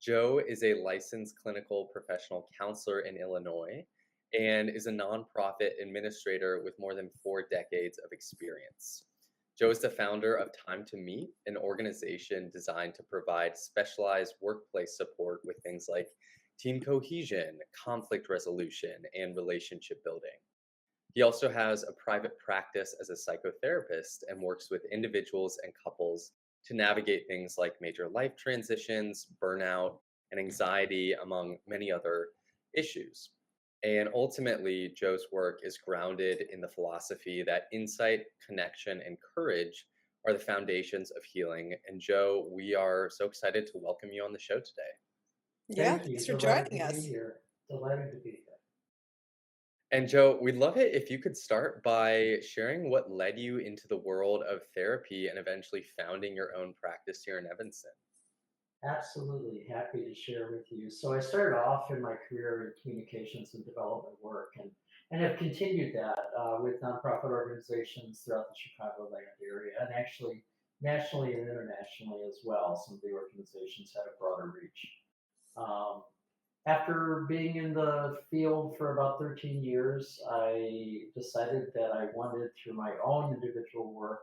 Joe is a licensed clinical professional counselor in Illinois and is a nonprofit administrator with more than 4 decades of experience. Joe is the founder of Time to Meet, an organization designed to provide specialized workplace support with things like team cohesion, conflict resolution, and relationship building. He also has a private practice as a psychotherapist and works with individuals and couples to navigate things like major life transitions, burnout, and anxiety, among many other issues. And ultimately, Joe's work is grounded in the philosophy that insight, connection, and courage are the foundations of healing. And Joe, we are so excited to welcome you on the show today. Yeah, Thank you. thanks for Delighted joining to be us. here. Delighted to be here. And Joe, we'd love it if you could start by sharing what led you into the world of therapy and eventually founding your own practice here in Evanston. Absolutely happy to share with you. So I started off in my career in communications and development work and have continued that with nonprofit organizations throughout the Chicagoland area and actually nationally and internationally as well. Some of the organizations had a broader reach. Um, After being in the field for about 13 years, I decided that I wanted, through my own individual work,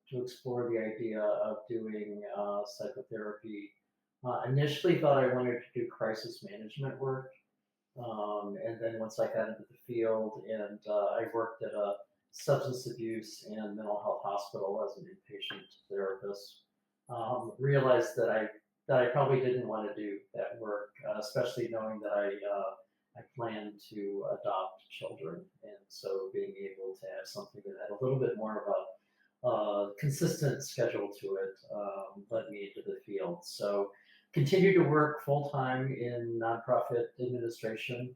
to explore the idea of doing psychotherapy. Initially, thought I wanted to do crisis management work, and then once I got into the field and I worked at a substance abuse and mental health hospital as an inpatient therapist, realized that I probably didn't want to do that work, especially knowing that I plan to adopt children, and so being able to have something that had a little bit more of a consistent schedule to it led me into the field. So continue to work full time in nonprofit administration,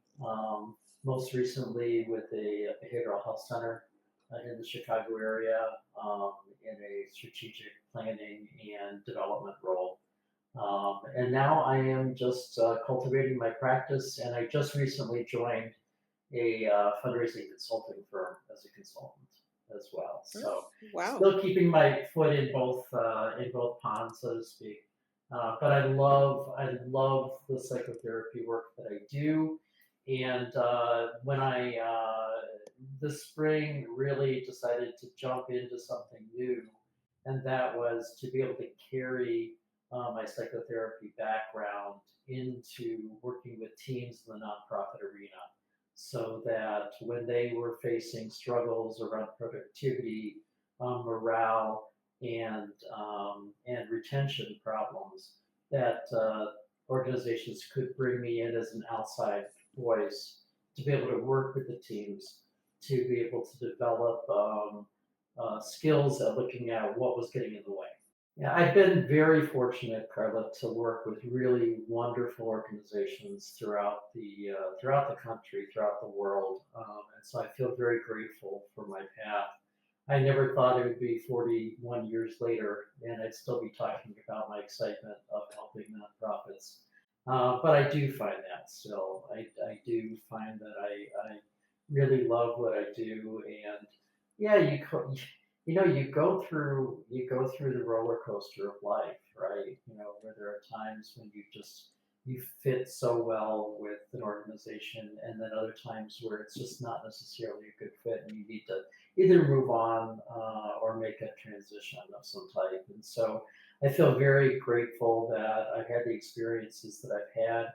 most recently with a behavioral health center in the Chicago area in a strategic planning and development role. And now I am just cultivating my practice, and I just recently joined a fundraising consulting firm as a consultant as well. Oh, So wow. still keeping my foot in both ponds, so to speak. But I love the psychotherapy work that I do, and when I this spring really decided to jump into something new, and that was to be able to carry my psychotherapy background into working with teams in the nonprofit arena so that when they were facing struggles around productivity, morale, and retention problems, that organizations could bring me in as an outside voice to be able to work with the teams, to be able to develop skills at looking at what was getting in the way. Yeah, I've been very fortunate, Carla, to work with really wonderful organizations throughout the country, throughout the world, and so I feel very grateful for my path. I never thought it would be 41 years later, and I'd still be talking about my excitement of helping nonprofits. But I do find that still. I do find that I really love what I do, and yeah, you go through the roller coaster of life, right? Where there are times when you fit so well with an organization, and then other times where it's just not necessarily a good fit, and you need to either move on or make a transition of some type. And so I feel very grateful that I've had the experiences that I've had,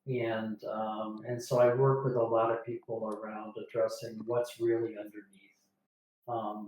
and so I work with a lot of people around addressing what's really underneath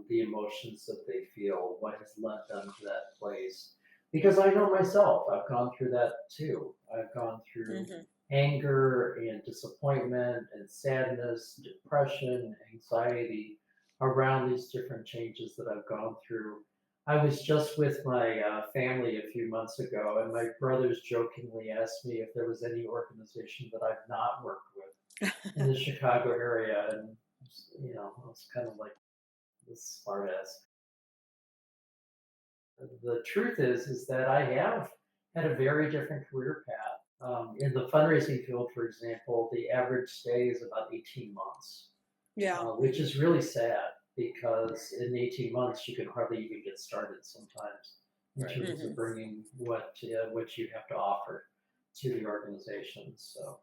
the emotions that they feel, what has led them to that place. Because I know myself, I've gone through that too. I've gone through Hmm. anger and disappointment and sadness, depression, anxiety around these different changes that I've gone through. I was just with my family a few months ago, and my brothers jokingly asked me if there was any organization that I've not worked with in the Chicago area. And, I was kind of like, this smart ass. The truth is that I have had a very different career path. In the fundraising field, for example, the average stay is about 18 months, Yeah. which is really sad because in 18 months you can hardly even get started sometimes in Right. terms of Hmm. bringing what you have to offer. to the organization. So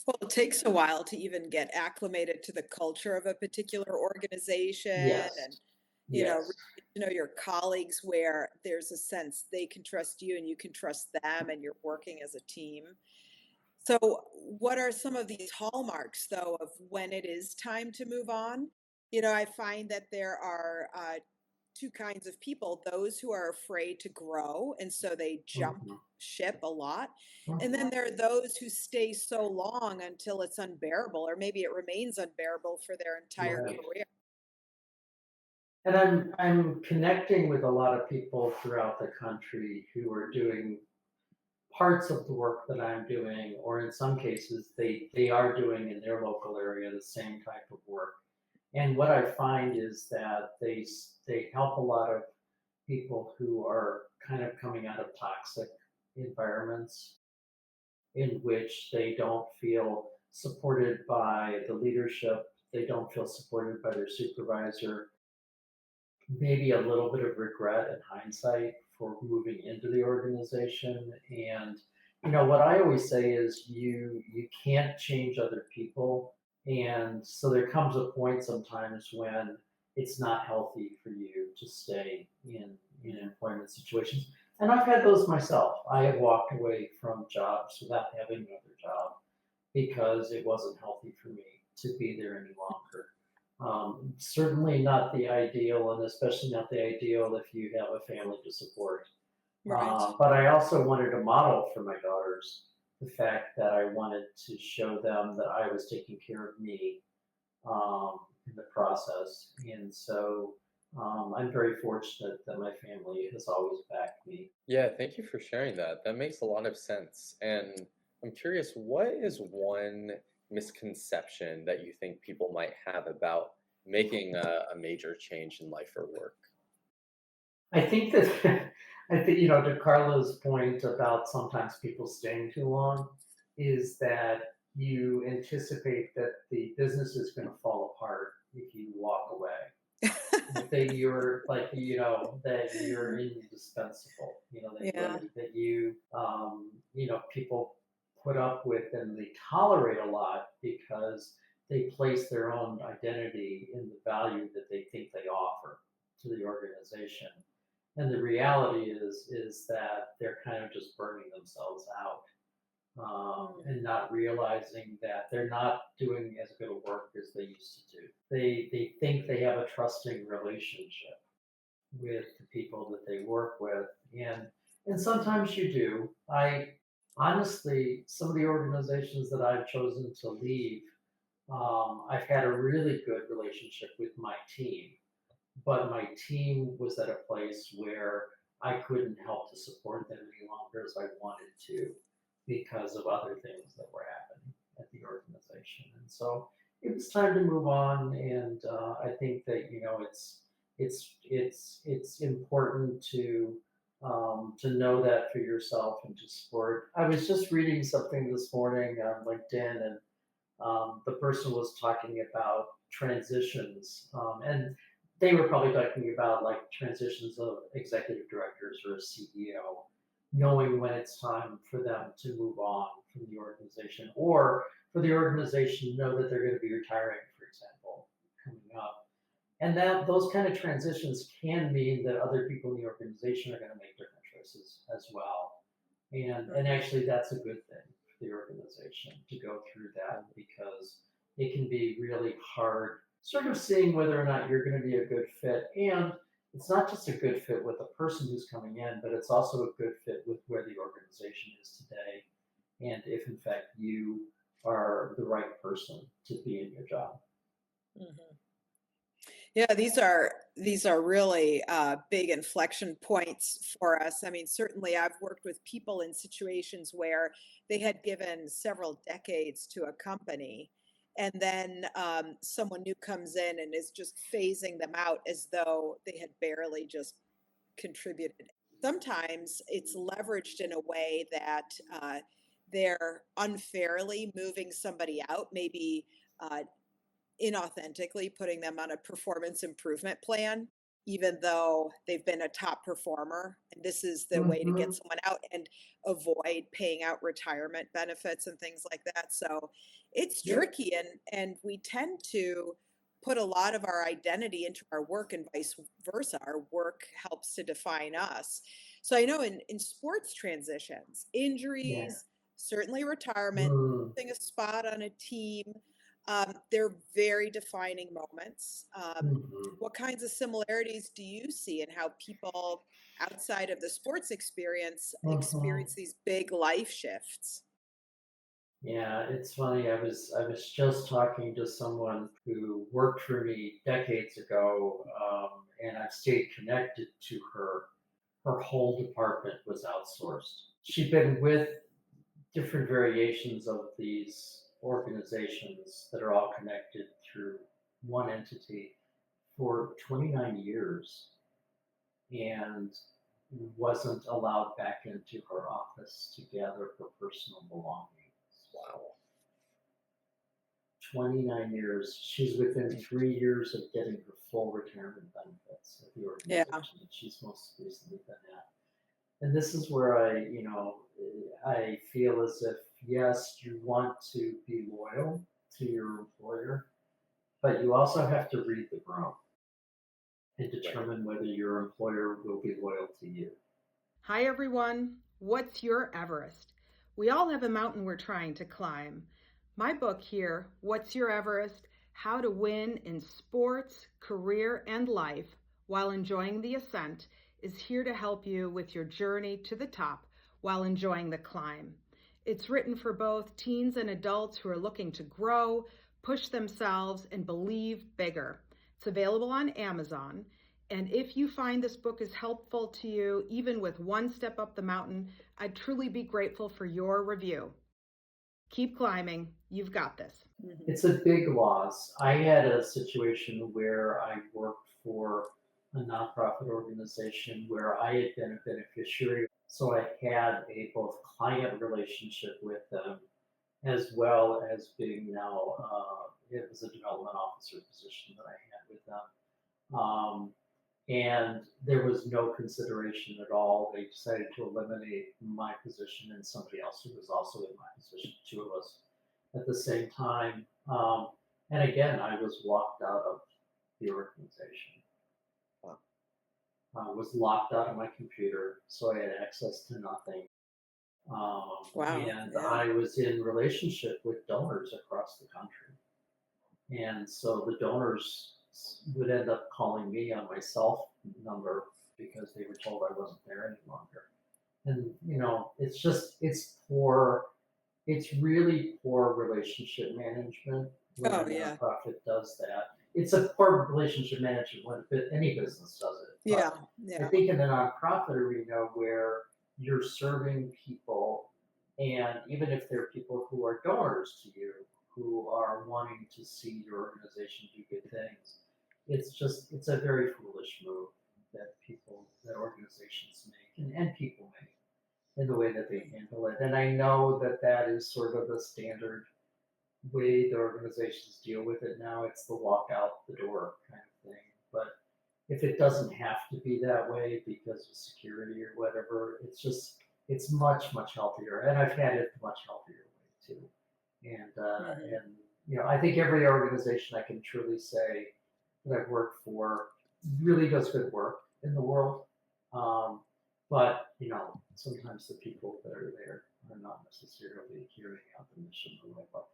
Well, it takes a while to even get acclimated to the culture of a particular organization yes, and, really yes. get to know your colleagues where there's a sense they can trust you and you can trust them and you're working as a team. So, what are some of these hallmarks, though, of when it is time to move on? I find that there are two kinds of people: those who are afraid to grow, and so they jump Mhm, ship a lot. And mhm. then there are those who stay so long until it's unbearable, or maybe it remains unbearable for their entire Right. career. And I'm connecting with a lot of people throughout the country who are doing parts of the work that I'm doing, or in some cases, they are doing in their local area the same type of work. And what I find is that they help a lot of people who are kind of coming out of toxic environments in which they don't feel supported by the leadership, they don't feel supported by their supervisor, maybe a little bit of regret and hindsight for moving into the organization. And what I always say is you can't change other people, and so there comes a point sometimes when it's not healthy for you to stay in employment situations. And I've had those myself. I have walked away from jobs without having another job because it wasn't healthy for me to be there any longer. Certainly not the ideal, and especially not the ideal if you have a family to support. Right. But I also wanted to model for my daughters the fact that I wanted to show them that I was taking care of me in the process. And so I'm very fortunate that my family has always backed me. Yeah, thank you for sharing that. That makes a lot of sense. And I'm curious, what is one misconception that you think people might have about making a major change in life or work? I think that I think to Carla's point about sometimes people staying too long is that you anticipate that the business is going to fall apart if you walk away. That you're like that you're indispensable. Yeah. That people put up with and they tolerate a lot because they place their own identity in the value that they think they offer to the organization. And the reality is that they're kind of just burning themselves out, Mm. and not realizing that they're not doing as good a work as they used to do. They think they have a trusting relationship with the people that they work with, and sometimes you do. I honestly, some of the organizations that I've chosen to leave, I've had a really good relationship with my team, but my team was at a place where I couldn't help to support them any longer as I wanted to because of other things that were happening at the organization. And so it was time to move on. And I think that it's important to know that for yourself and to support. I was just reading something this morning on LinkedIn, and the person was talking about transitions, and they were probably talking about like transitions of executive directors or a CEO, knowing when it's time for them to move on from the organization, or for the organization to know that they're going to be retiring, for example, coming up. And that those kind of transitions can mean that other people in the organization are going to make different choices as well. And Right. actually, that's a good thing for the organization to go through that because it can be really hard, sort of seeing whether or not you're going to be a good fit. And it's not just a good fit with the person who's coming in, but it's also a good fit with where the organization is today. And if in fact you are the right person to be in your job. Mhm. Yeah, these are really big inflection points for us. I mean, certainly I've worked with people in situations where they had given several decades to a company, and then someone new comes in and is just phasing them out as though they had barely just contributed. Sometimes it's leveraged in a way that they're unfairly moving somebody out, maybe uh, inauthentically putting them on a performance improvement plan. even though they've been a top performer. And this is the way to get Hmm. someone out and avoid paying out retirement benefits and things like that. So it's Yep. tricky, and we tend to put a lot of our identity into our work and vice versa. Our work helps to define us. So I know in sports transitions, Yeah. injuries, certainly retirement, Mm. losing a spot on a team, they're very defining moments. Hmm. What kinds of similarities do you see in how people outside of the sports Hmm. experience these big life shifts? Yeah, it's funny. I was just talking to someone who worked for me decades ago, and I've stayed connected to her. Her whole department was outsourced. She'd been with different variations of these organizations that are all connected through one entity for 29 years and wasn't allowed back into her office to gather her personal belongings. Wow. 29 years. She's within 3 years of getting her full retirement benefits at the Yeah. organization that she's most recently been at. And this is where I feel as if, yes, you want to be loyal to your employer, but you also have to read the room and Right. determine whether your employer will be loyal to you. Hi everyone, what's your Everest? We all have a mountain we're trying to climb. My book here, What's Your Everest? How to Win in Sports, Career, and Life While Enjoying the Ascent, is here to help you with your journey to the top while enjoying the climb. It's written for both teens and adults who are looking to grow, push themselves, and believe bigger. It's available on Amazon. And if you find this book is helpful to you, even with one step up the mountain, I'd truly be grateful for your review. Keep climbing. You've got this. Mhm. It's a big loss. I had a situation where I worked for a nonprofit organization where I had been a beneficiary. So I had a both client relationship with them as well as being now, it was a development officer position that I had with them. And there was no consideration at all. They decided to eliminate my position and somebody else who was also in my position, two of us at the same time. And again, I was locked out of the organization. Wow. I was locked out of my computer, so I had access to nothing. Wow. And Yeah. I was in relationship with donors across the country. And so the donors would end up calling me on my cell number because they were told I wasn't there any longer. And, it's poor, it's really poor relationship management when a Oh, yeah. nonprofit does that. It's a poor relationship management when any business does it. Yeah. But I Yeah. think in the nonprofit arena where you're serving people, and even if they're people who are donors to you, who are wanting to see your organization do good things, it's a very foolish move that organizations make and people make in the way that they handle it. And I know that that is sort of the standard way the organizations deal with it now. It's the walk out the door kind of thing. But if it doesn't have to be that way because of security or whatever, it's much healthier. And I've had it much healthier way too. Mhm. And I think every organization I can truly say that I've worked for really does good work in the world. Um, but sometimes the people that are there are not necessarily carrying out the mission the way up.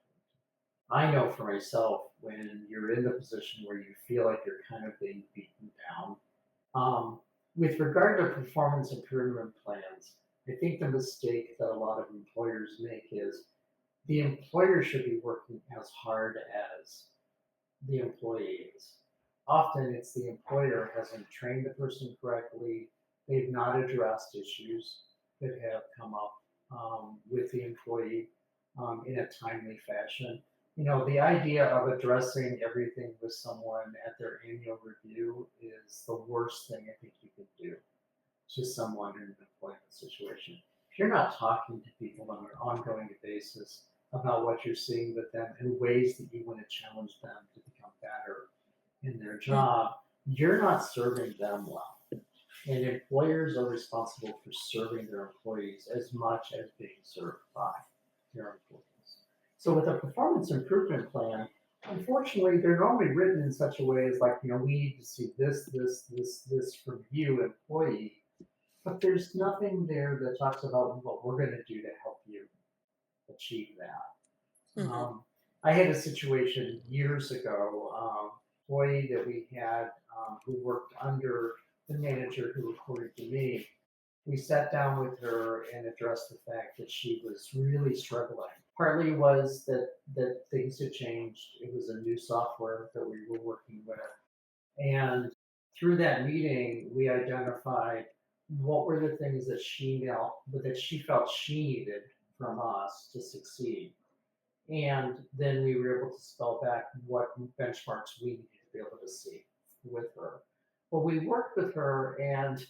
I know for myself when you're in the position where you feel like you're kind of being beaten down. Um, with regard to performance improvement plans, I think the mistake that a lot of employers make is the employer should be working as hard as the employees. Often it's the employer hasn't trained the person correctly, they've not addressed issues that have come up with the employee in a timely fashion. The idea of addressing everything with someone at their annual review is the worst thing I think you can do to someone in an employment situation. If you're not talking to people on an ongoing basis about what you're seeing with them and ways that you want to challenge them to become better in their Mm. job, you're not serving them well. And employers are responsible for serving their employees as much as being served by their employees. So with a performance improvement plan, unfortunately, they're normally written in such a way as like, we need to see this from you, employee, but there's nothing there that talks about what we're going to do to help you achieve that. Mhm. I had a situation years ago, employee that we had who worked under the manager who reported to me. We sat down with her and addressed the fact that she was really struggling. Partly was that things had changed. It was a new software that we were working with. And through that meeting, we identified what were the things that she felt she needed from us to succeed. And then we were able to spell back what benchmarks we needed to be able to see with her. Well, we worked with her, and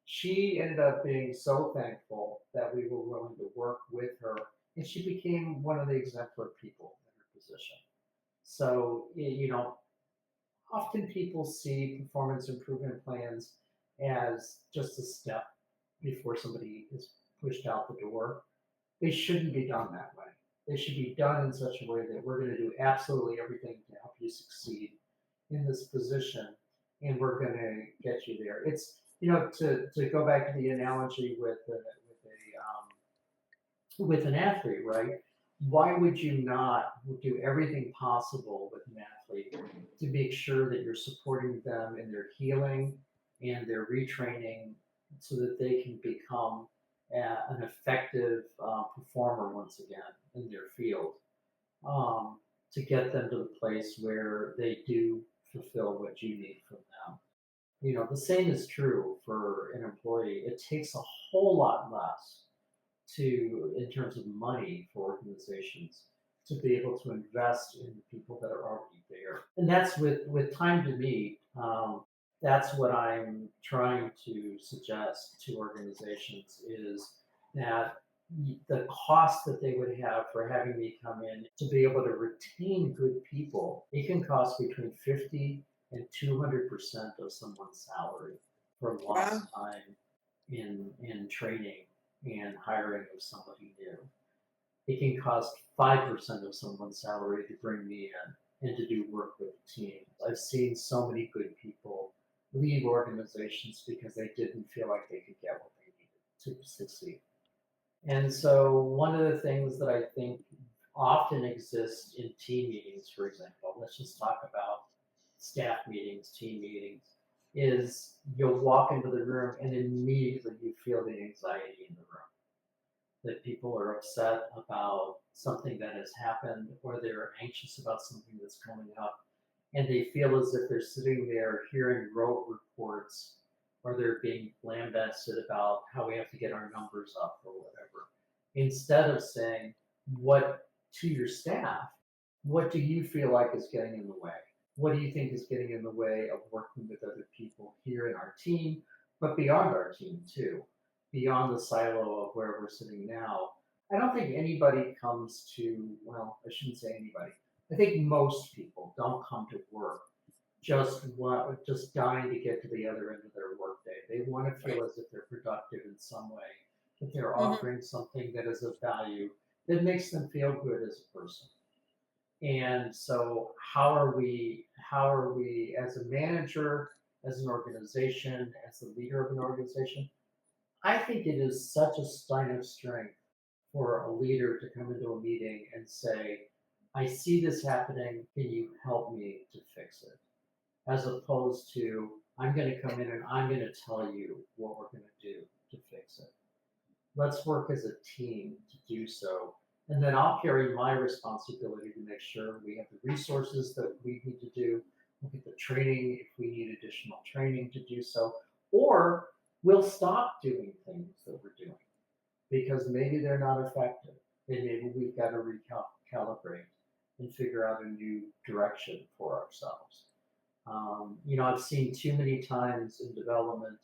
she ended up being so thankful that we were willing to work with her, and she became one of the exemplar people in her position. So, often people see performance improvement plans as just a step before somebody is pushed out the door. They shouldn't be done that way. They should be done in such a way that we're going to do absolutely everything to help you succeed in this position, and we're going to get you there. It's to go back to the analogy with an athlete, right? Why would you not do everything possible with an athlete to make sure that you're supporting them in their healing and their retraining so that they can become an effective performer once again in their field, to get them to the place where they do fulfill what you need from them. The same is true for an employee. It takes a whole lot less in terms of money for organizations to be able to invest in the people that are already there. And that's with time to meet. That's what I'm trying to suggest to organizations is that the cost that they would have for having me come in to be able to retain good people, it can cost between 50 and 200% of someone's salary for Wow. lost time in training and hiring of somebody new. It can cost 5% of someone's salary to bring me in and to do work with a team. I've seen so many good people leave organizations because they didn't feel like they could get what they needed to succeed. And so one of the things that I think often exists in team meetings, for example, let's just talk about staff meetings, team meetings, is you'll walk into the room and immediately you feel the anxiety in the room. That people are upset about something that has happened, or they're anxious about something that's coming up, and they feel as if they're sitting there hearing rote reports, or they're being lambasted about how we have to get our numbers up or whatever. Instead of saying, what to your staff, what do you feel like is getting in the way? What do you think is getting in the way of working with other people here in our team, but beyond our team too? Beyond the silo of where we're sitting now, I don't think anybody comes to, well, I shouldn't say anybody. I think most people don't come to work just dying to get to the other end of their workday. They want to feel as if they're productive in some way, that they're Mhm. offering something that is of value that makes them feel good as a person. And so how are we as a manager, as an organization, as the leader of an organization? I think it is such a sign of strength for a leader to come into a meeting and say, I see this happening, can you help me to fix it? As opposed to, I'm going to come in and I'm going to tell you what we're going to do to fix it. Let's work as a team to do so. And then I'll carry my responsibility to make sure we have the resources that we need to do. We'll get the training if we need additional training to do so. Or we'll stop doing things that we're doing because maybe they're not effective. And maybe we've got to recalibrate and figure out a new direction for ourselves. I've seen too many times in development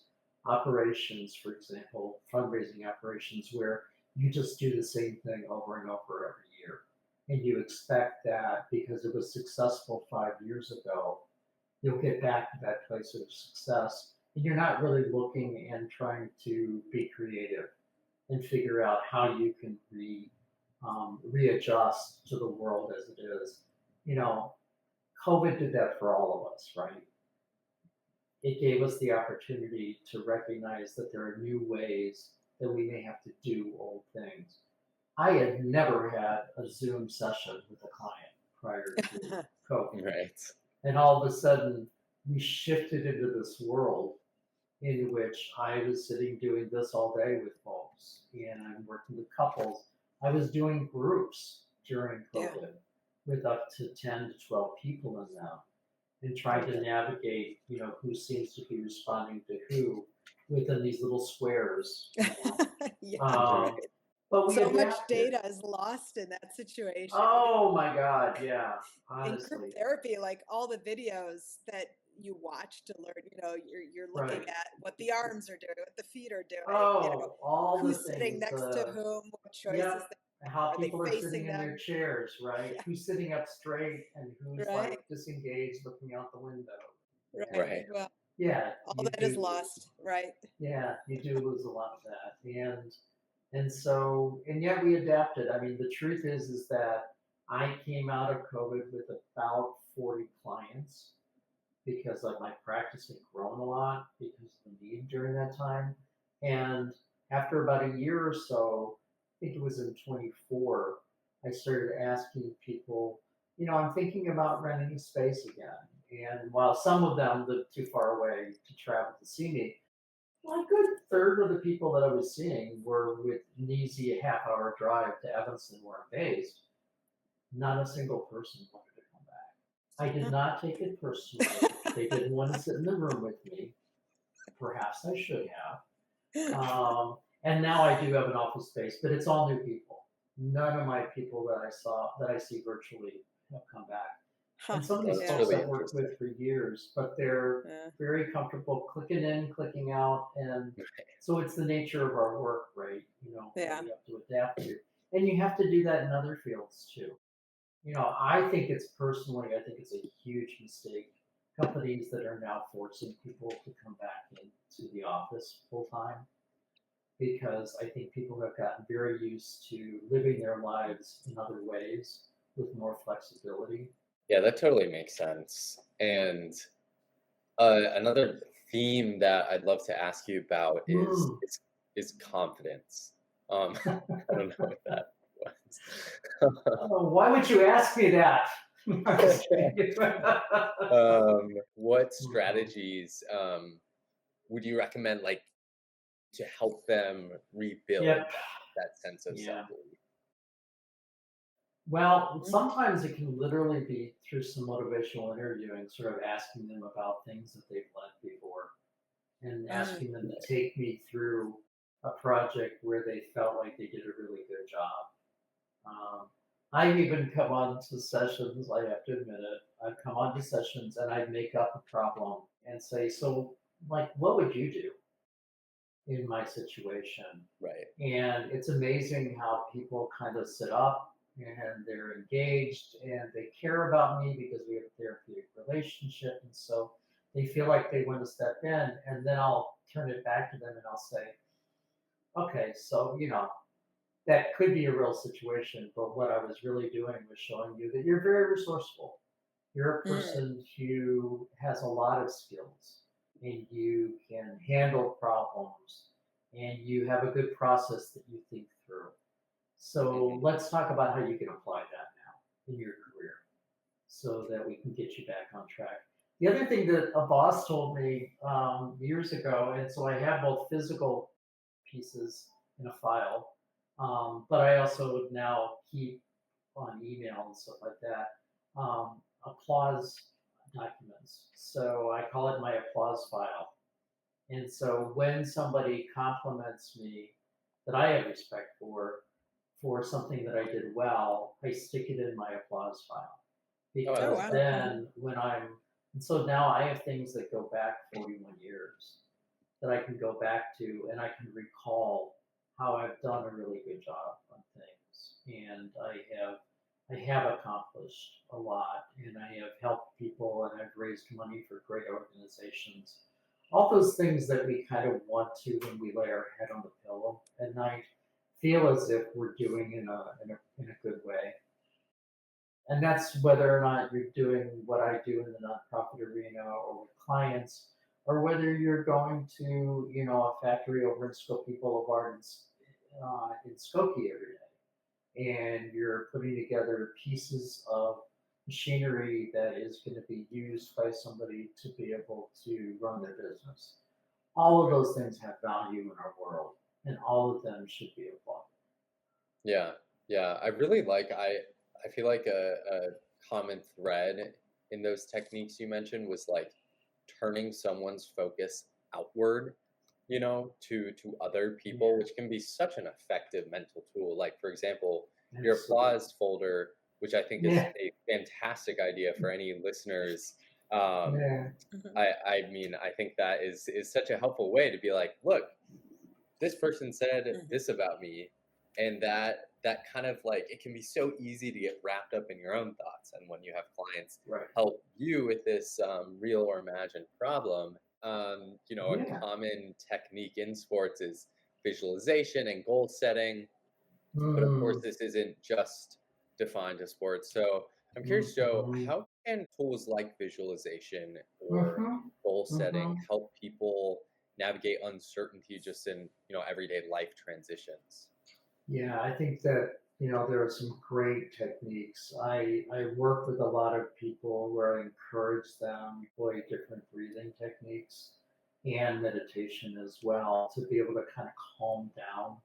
operations, for example, fundraising operations, where you just do the same thing over and over every year. And you expect that because it was successful 5 years ago, you'll get back to that place of success. And you're not really looking and trying to be creative and figure out how you can readjust to the world as it is. You know, COVID did that for all of us, right? It gave us the opportunity to recognize that there are new ways that we may have to do old things. I had never had a Zoom session with a client prior to COVID. Right. And all of a sudden, we shifted into this world in which I was sitting doing this all day with folks, and I'm working with couples. I was doing groups during Yeah. COVID with up to 10 to 12 people in them and trying to navigate, who seems to be responding to who within these little squares. Yeah. Um, but we So much adapted. data is lost in that situation. Oh my God, yeah, In honestly. group therapy, like all the videos that you watch to learn, you're looking Right. at what the arms are doing, what the feet are doing, Oh, all the who's sitting things. next to whom, what choices Yep. How are they people are facing sitting in their them? chairs, right? Yeah. Who's sitting up straight and who's Right, like disengaged looking out the window. right. Right. Well, Yeah, all you that is do. lost, right? Yeah, you do lose a lot of that. And yet we adapted. I mean, the truth is that I came out of COVID with about 40 clients because like my practice had grown a lot because of the need during that time. And after about a year or so, I think it was in 24, I started asking people, I'm thinking about renting a space again. And while some of them lived too far away to travel to see me, well, a good third of the people that I was seeing were with an easy half-hour drive to Evanston, where I'm based. Not a single person wanted to come back. I did not take it personally. They didn't want to sit in the room with me. Perhaps I should have. And now I do have an office space, but it's all new people. None of my people that I see virtually have come back. Huh. And some of these That's Yeah. folks really I've worked interesting. with for years, but they're Yeah. very comfortable clicking in, clicking out. And so it's the nature of our work, right? That Yeah. we have to adapt to. And you have to do that in other fields too. I think it's a huge mistake. Companies that are now forcing people to come back into the office full time, because I think people have gotten very used to living their lives in other ways with more flexibility. Yeah, that totally makes sense. And another theme that I'd love to ask you about is confidence. I don't know what that was. Oh, why would you ask me that? What strategies would you recommend, like, to help them rebuild Yep. that sense of Yeah. self-belief? Well, sometimes it can literally be through some motivational interviewing, sort of asking them about things that they've led before and asking them to take me through a project where they felt like they did a really good job. I've even come on to sessions, I have to admit it, I've come on to sessions and I'd make up a problem and say, so, like, what would you do in my situation? Right. And it's amazing how people kind of sit up and they're engaged and they care about me because we have a therapeutic relationship. And so they feel like they want to step in. And then I'll turn it back to them and I'll say, okay, so, that could be a real situation. But what I was really doing was showing you that you're very resourceful. You're a person who has a lot of skills and you can handle problems and you have a good process that you think through. So let's talk about how you can apply that now in your career so that we can get you back on track. The other thing that a boss told me years ago, and so I have both physical pieces in a file, but I also now keep on email and stuff like that, applause documents. So I call it my applause file. And so when somebody compliments me that I have respect for something that I did well, I stick it in my applause file. Because wow. then and so now I have things that go back 41 years that I can go back to and I can recall how I've done a really good job on things. And I have I have accomplished a lot, and I have helped people, and I've raised money for great organizations. All those things that we kind of want to when we lay our head on the pillow at night, feel as if we're doing in a good way. And that's whether or not you're doing what I do in the nonprofit arena or with clients, or whether you're going to, a factory over in Skokie Boulevard in Skokie every day, and you're putting together pieces of machinery that is going to be used by somebody to be able to run their business. All of those things have value in our world, and all of them should be applauded. Yeah, yeah. I feel like a common thread in those techniques you mentioned was like turning someone's focus outward, to other people, Yeah, which can be such an effective mental tool. Like for example, your absolutely. applause folder, which I think is Yeah, a fantastic idea for any listeners. Um, yeah. Mhm. I mean, I think that is such a helpful way to be like, look, this person said Mhm. this about me, and that kind of like it can be so easy to get wrapped up in your own thoughts, and when you have clients Right. help you with this real or imagined problem, Yeah. a common technique in sports is visualization and goal setting, but of course Mm, this isn't just defined to sports. So I'm curious, Joe, mhm, how can tools like visualization or mhm, goal setting mhm. help people navigate uncertainty just in everyday life transitions? Yeah, I think that, there are some great techniques. I work with a lot of people where I encourage them to employ different breathing techniques and meditation as well to be able to kind of calm down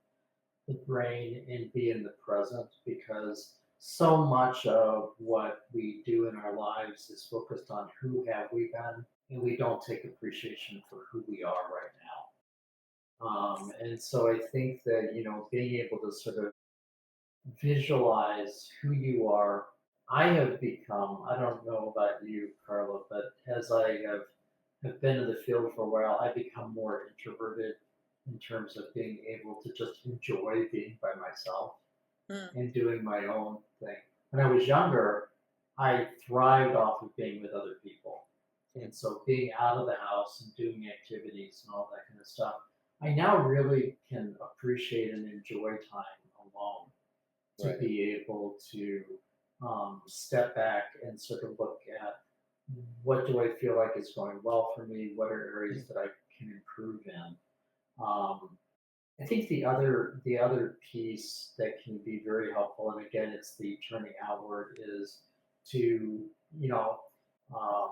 the brain and be in the present, because so much of what we do in our lives is focused on who have we been, and we don't take appreciation for who we are right now. And so I think that, being able to sort of visualize who you are. I have become, I don't know about you, Carla, but as I have been in the field for a while, I become more introverted in terms of being able to just enjoy being by myself Mm. and doing my own thing. When I was younger, I thrived off of being with other people. Hmm. And so being out of the house and doing activities and all that kind of stuff, I now really can appreciate and enjoy time alone, to Right. be able to step back and sort of look at what do I feel like is going well for me, what are areas that I can improve in. Um, I think the other piece that can be very helpful, and again, it's the turning outward, is to, you know, uh,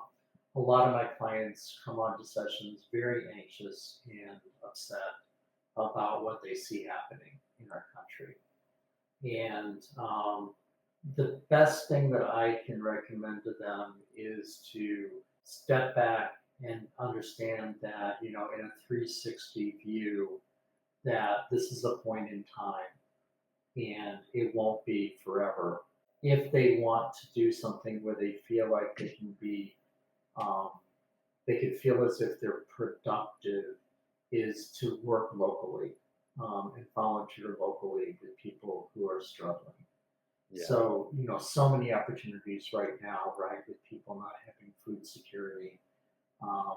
a lot of my clients come onto sessions very anxious and upset about what they see happening in our country. And the best thing that I can recommend to them is to step back and understand that, in a 360 view, that this is a point in time and it won't be forever. If they want to do something where they feel like um, they could feel as if they're productive, is to work locally and volunteer locally with people who are struggling. Yeah. So, so many opportunities right now, right, with people not having food security.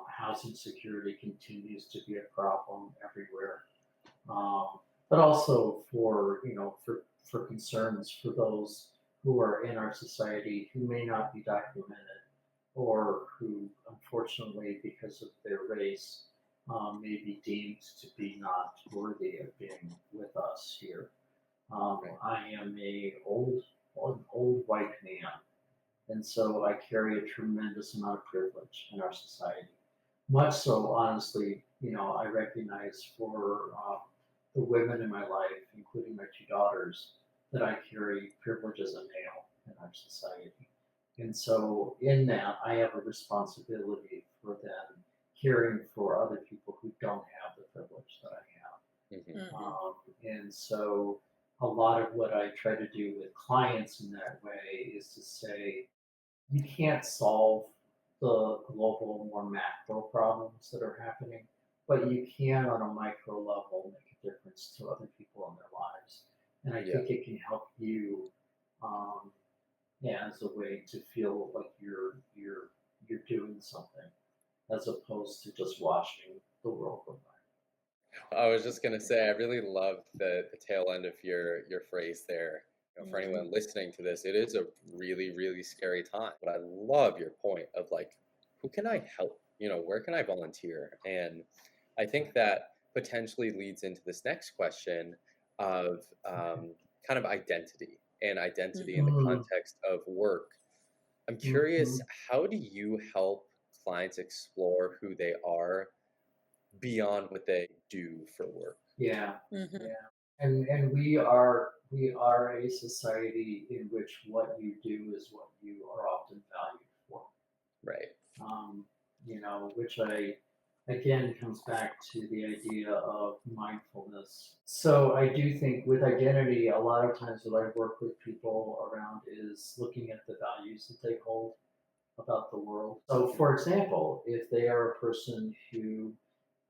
Housing security continues to be a problem everywhere. But also for concerns for those who are in our society who may not be documented, or who, unfortunately, because of their race, may be deemed to be not worthy of being with us here. Right. I am an old white man, and so I carry a tremendous amount of privilege in our society. Much so, honestly, I recognize for the women in my life, including my two daughters, that I carry privilege as a male in our society. And so, in that, I have a responsibility for them caring for other people who don't have the privilege that I have. Hmm. Mhm. And so a lot of what I try to do with clients in that way is to say, you can't solve the global, more macro problems that are happening, but you can, on a micro level, make a difference to other people in their lives. And I Yeah. think it can help you um, as a way to feel like you're doing something, as opposed to just watching the world go by. I was just gonna say I really loved the tail end of your phrase there. For anyone listening to this, it is a really, really scary time. But I love your point of like, who can I help? Where can I volunteer? And I think that potentially leads into this next question of kind of identity and identity in the Mm, context of work. I'm curious, mhm. how do you help clients explore who they are beyond what they do for work? Yeah, Mm-hmm. yeah. And we are a society in which what you do is what you are often valued for. Right. Um, which again comes back to the idea of mindfulness. So I do think with identity, a lot of times what I work with people around is looking at the values that they hold about the world. So, for example, if they are a person who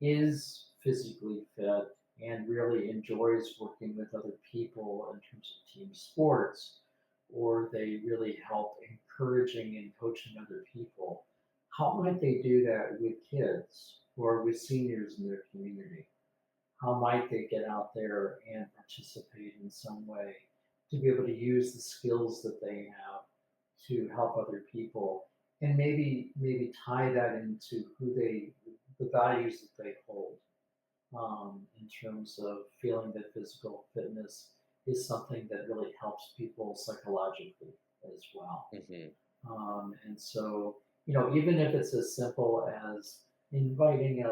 is physically fit and really enjoys working with other people in terms of team sports, or they really help encouraging and coaching other people, how might they do that with kids or with seniors in their community? How might they get out there and participate in some way to be able to use the skills that they have to help other people, and maybe tie that into the values that they hold, in terms of feeling that physical fitness is something that really helps people psychologically as well. Hmm. And so, even if it's as simple as inviting an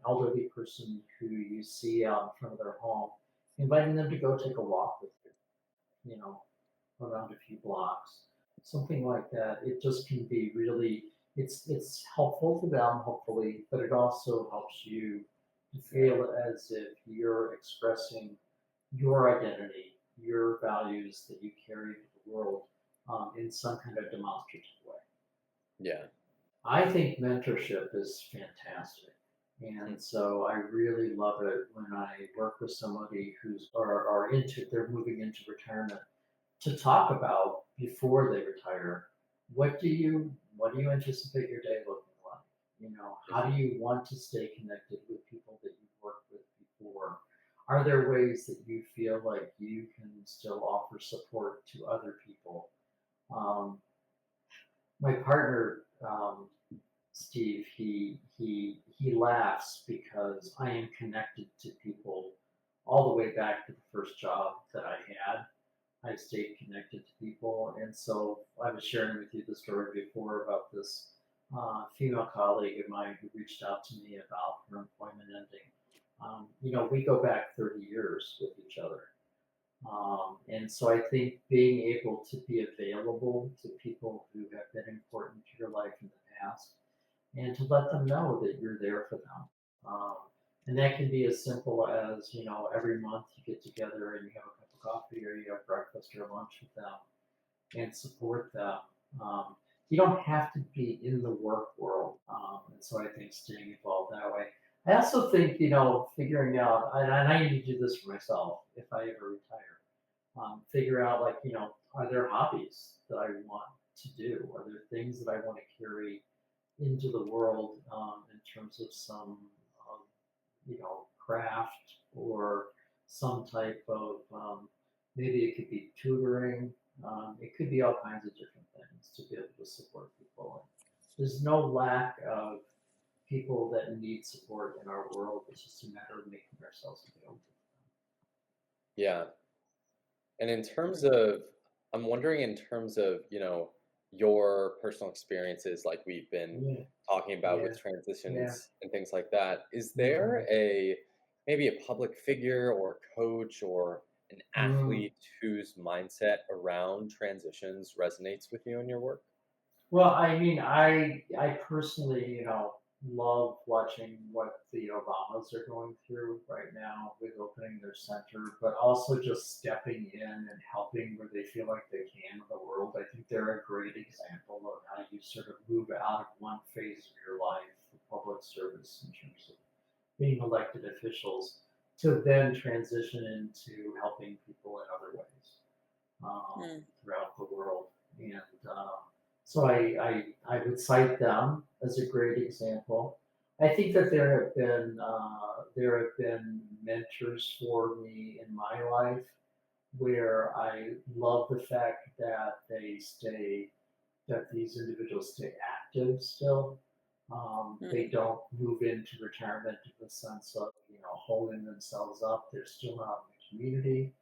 elderly person who you see out in front of their home, inviting them to go take a walk with you, around a few blocks, something like that. It just can be really, it's helpful to them, hopefully, but it also helps you to feel as if you're expressing your identity, your values that you carry to the world, in some kind of demonstrative way. Yeah. I think mentorship is fantastic. Hmm. And so I really love it when I work with somebody who's are into they're moving into retirement, to talk about before they retire. What do you anticipate your day looking like? How do Hmm. you want to stay connected with people that you've worked with before? Are there ways that you feel like you can still offer support to other people? Um, my partner, Steve, he laughs because I am connected to people all the way back to the first job that I had. I stayed connected to people, and so I was sharing with you the story before about this female colleague of mine who reached out to me about her employment ending. We go back 30 years with each other. And so I think being able to be available to people who have been important to your life in the past, and to let them know that you're there for them. Um, and that can be as simple as, every month you get together and you have a cup of coffee or you have breakfast or lunch with them and support them. Um, you don't have to be in the work world. And so I think staying involved that way. I also think, figuring out, and I need to do this for myself if I ever retire, figure out, like, are there hobbies that I want to do? Are there things that I want to carry into the world, in terms of some, um, craft, or some type of, maybe it could be tutoring. It could be all kinds of different things to be able to support people. And there's no lack of people that need support in our world. It's just a matter of making ourselves available. Yeah. And I'm wondering in terms of, your personal experiences, like we've been Yeah, talking about yeah, with yeah. transitions and things like that, is Mm-hmm. there maybe a public figure or coach or an Mm. athlete whose mindset around transitions resonates with you in your work? Well, I mean, I personally, love watching what the Obamas are going through right now with opening their center, but also just stepping in and helping where they feel like they can in the world. I think they're a great example of how you sort of move out of one phase of your life for public service in terms of being elected officials to then transition into helping people in other ways. Mm. throughout the world. And so I would cite them as a great example. I think that there have been mentors for me in my life where I love the fact that that these individuals stay active still. They Mm. don't move into retirement in the sense of, holding themselves up. They're still out in the community.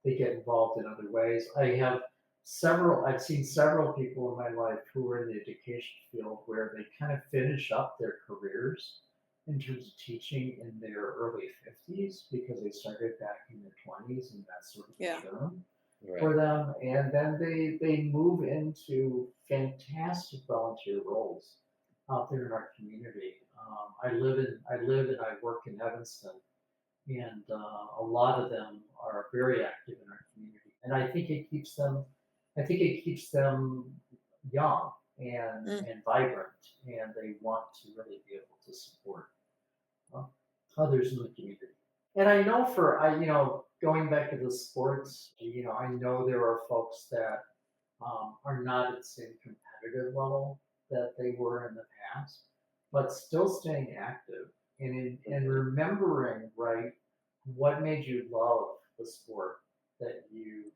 They get involved in other ways. I've seen several people in my life who are in the education field where they kind of finish up their careers in terms of teaching in their early 50s because they started back in their 20s, and that's sort of the Yeah. term Right. for them. And then they move into fantastic volunteer roles out there in our community. I live and I work in Evanston, and a lot of them are very active in our community. And I think it keeps them young Mm. and vibrant, and they want to really be able to support uh, others in the community. And I know going back to the sports, I know there are folks that are not at the same competitive level that they were in the past, but still staying active and remembering, right, what made you love the sport that you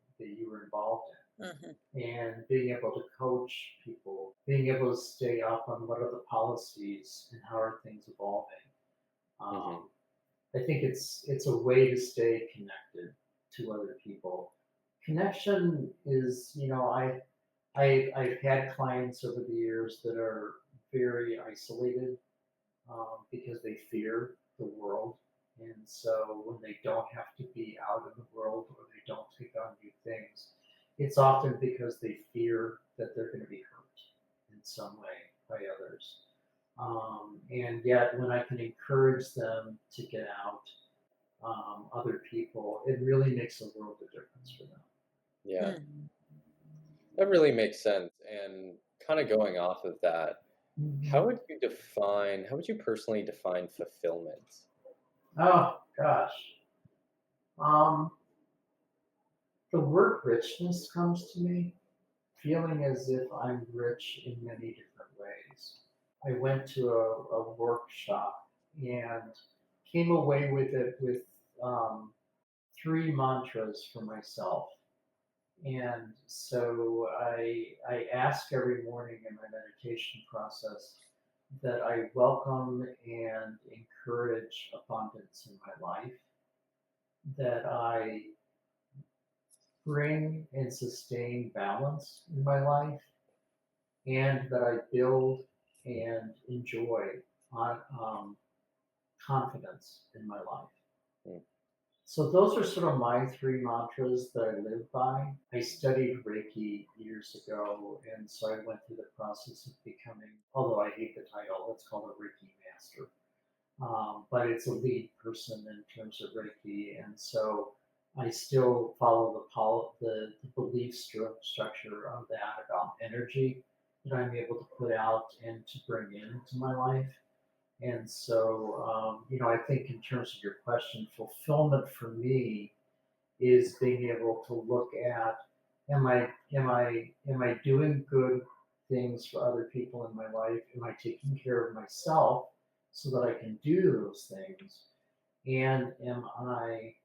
were involved Mhm. in, and being able to coach people, being able to stay up on what are the policies and how are things evolving. Hmm. Um, I think it's a way to stay connected to other people. Connection is, I've had clients over the years that are very isolated because they fear the world. And so when they don't have to be out in the world or they don't take on new things, it's often because they fear that they're going to be hurt in some way by others. And yet, when I can encourage them to get out, other people, it really makes a world of difference for them. Yeah, Mm. that really makes sense. And kind of going off of that, Mhm. how would you personally define fulfillment? Oh gosh, um, the word richness comes to me, feeling as if I'm rich in many different ways. I went to a workshop and came away with it with um, three mantras for myself. And so I ask every morning in my meditation process that I welcome and encourage abundance in my life, that I bring and sustain balance in my life, and that I build and enjoy on, confidence in my life. Mm. So those are sort of my three mantras that I live by. I studied Reiki years ago, and so I went through the process of becoming, although I hate the title, let's call it Reiki Master. But it's a lead person in terms of Reiki, and so I still follow the belief structure of that about energy that I'm able to put out and to bring into my life. And so, I think in terms of your question, fulfillment for me is being able to look at, am I doing good things for other people in my life? Am I taking care of myself so that I can do those things? And am I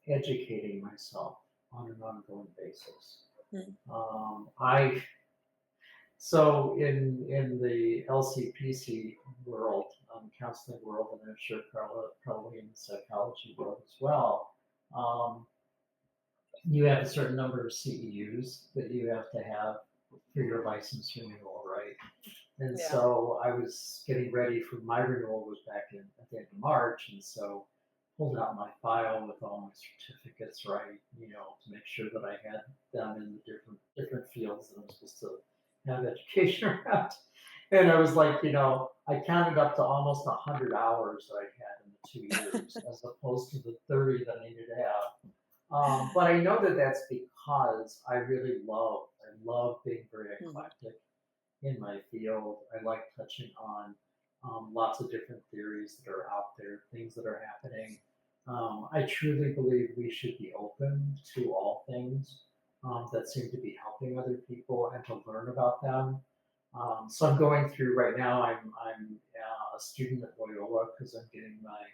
educating myself on an ongoing basis? Mm. I So in the LCPC world, counseling world, and I'm sure probably in the psychology world as well, um, you have a certain number of CEUs that you have to have for your license renewal, right? And Yeah. so I was getting ready for my renewal was back in at the end of March, and so pulled out my file with all my certificates, right? To make sure that I had them in the different fields that I'm supposed to have education around. And I was like, I counted up to almost 100 hours that I had in the 2 years, as opposed to the 30 that I needed to have. But I know that that's because I love being very Mhm. eclectic in my field. I like touching on lots of different theories that are out there, things that are happening I truly believe we should be open to all things that seem to be helping other people and to learn about them. So I'm going through right now. I'm a student at Loyola because I'm getting my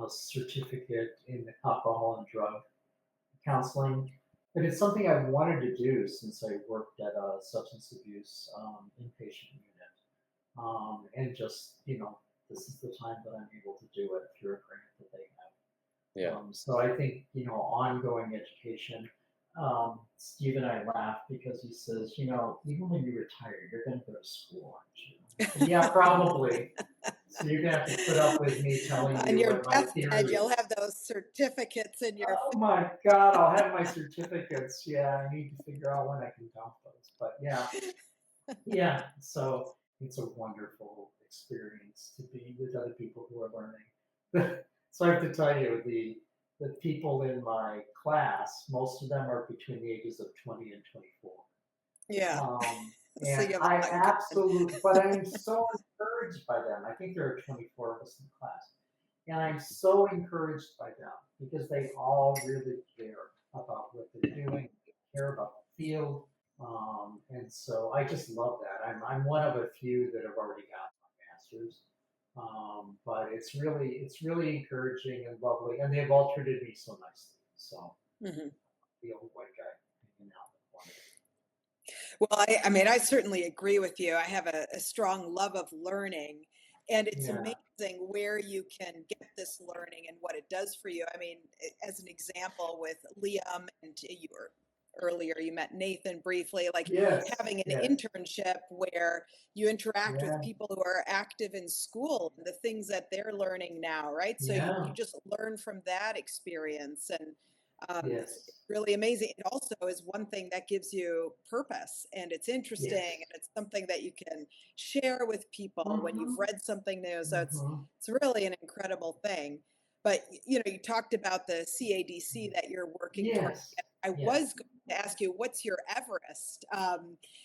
certificate in alcohol and drug counseling. But it's something I've wanted to do since I worked at a substance abuse inpatient unit. And just, this is the time that I'm able to do it through a grant that they have. Yeah. So I think, ongoing education. Steve and I laugh because he says, even when you retire, you're going to go to school, aren't you? I said, yeah, probably. So you're going to have to put up with me telling On you your what my deathbed, theory you'll is. have those certificates in your. Oh my God, I'll have my certificates. Yeah, I need to figure out when I can dump those. But yeah. So it's a wonderful experience to be with other people who are learning. So I have to tell you, the people in my class, most of them are between the ages of 20 and 24. Yeah. So And you have a I lot in common. absolutely, but I'm so encouraged by them. I think there are 24 of us in the class. And I'm so encouraged by them because they all really care about what they're doing, they care about the field. And so I just love that. I'm one of a few that have already got my master's. But it's really encouraging and lovely. And they've all treated me so nicely. So Mhm. the old white guy hanging out with one. Well, I mean, I certainly agree with you. I have a strong love of learning, and it's Yeah. amazing where you can get this learning and what it does for you. I mean, as an example with Liam, and you were earlier, you met Nathan briefly, like Yes. having an Yes. internship where you interact with Yeah. people who are active in school and the things that they're learning now, right? So you Yeah. just learn from that experience, and it's Yes. really amazing. It also is one thing that gives you purpose, and it's interesting, Yes. and it's something that you can share with people when you've Mm-hmm. read something new. So Mm-hmm. it's really an incredible thing. But you talked about the CADC that you're working towards. Yes. I Yes. was going to ask you, what's your Everest?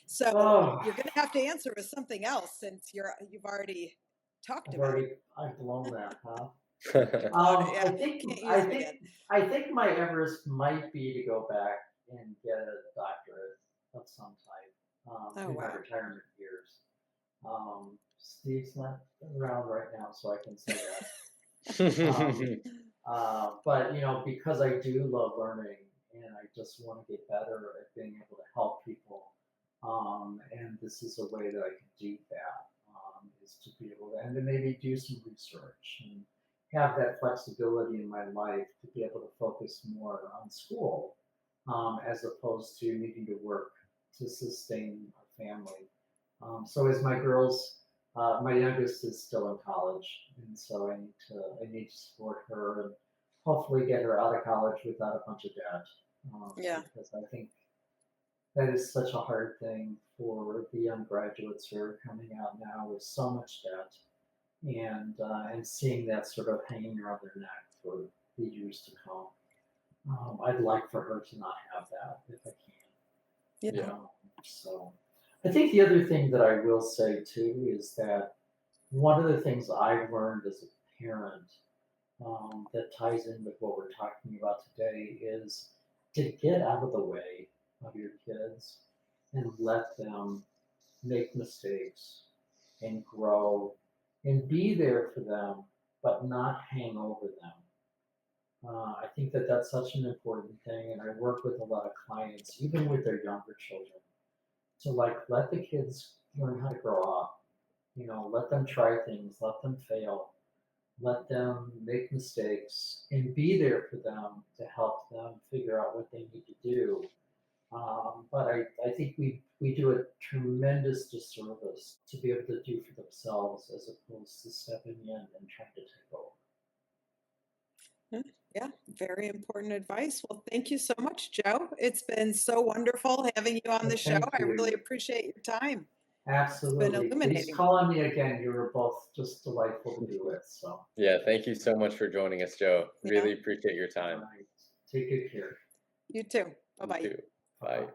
So Oh, you're going to have to answer with something else since you've already talked about it. I've blown that, huh? Blown it, I yeah. think Can't I use it think again. I think my Everest might be to go back and get a doctorate of some type Oh in my wow. retirement years. Steve's not around right now, so I can say that. But because I do love learning and I just want to get better at being able to help people, and this is a way that I can do that, is to be able to, and to maybe do some research and have that flexibility in my life to be able to focus more on school, as opposed to needing to work to sustain a family. So as my youngest is still in college, and so I need to support her and hopefully get her out of college without a bunch of debt, Yeah. because I think that is such a hard thing for the young graduates who are coming out now with so much debt, and seeing that sort of hanging around their neck for the years to come. I'd like for her to not have that if I can. Yeah. So I think the other thing that I will say too is that one of the things I've learned as a parent, that ties in with what we're talking about today is to get out of the way of your kids and let them make mistakes and grow and be there for them, but not hang over them. I think that that's such an important thing, and I work with a lot of clients, even with their younger children, to let the kids learn how to grow up. Let them try things, let them fail, let them make mistakes, and be there for them to help them figure out what they need to do. But I think we do a tremendous disservice to be able to do for themselves as opposed to stepping in and trying to take over. Yeah, very important advice. Well, thank you so much, Joe. It's been so wonderful having you on the show. Thank I really you. appreciate your time. It's been Absolutely. Please illuminating. call on me again. You were both just delightful to be with. So, Yeah, thank you so much for joining us, Joe. Yeah, Really appreciate your all time. right. Take good care. you too. You Bye-bye. too. Bye-bye. Bye.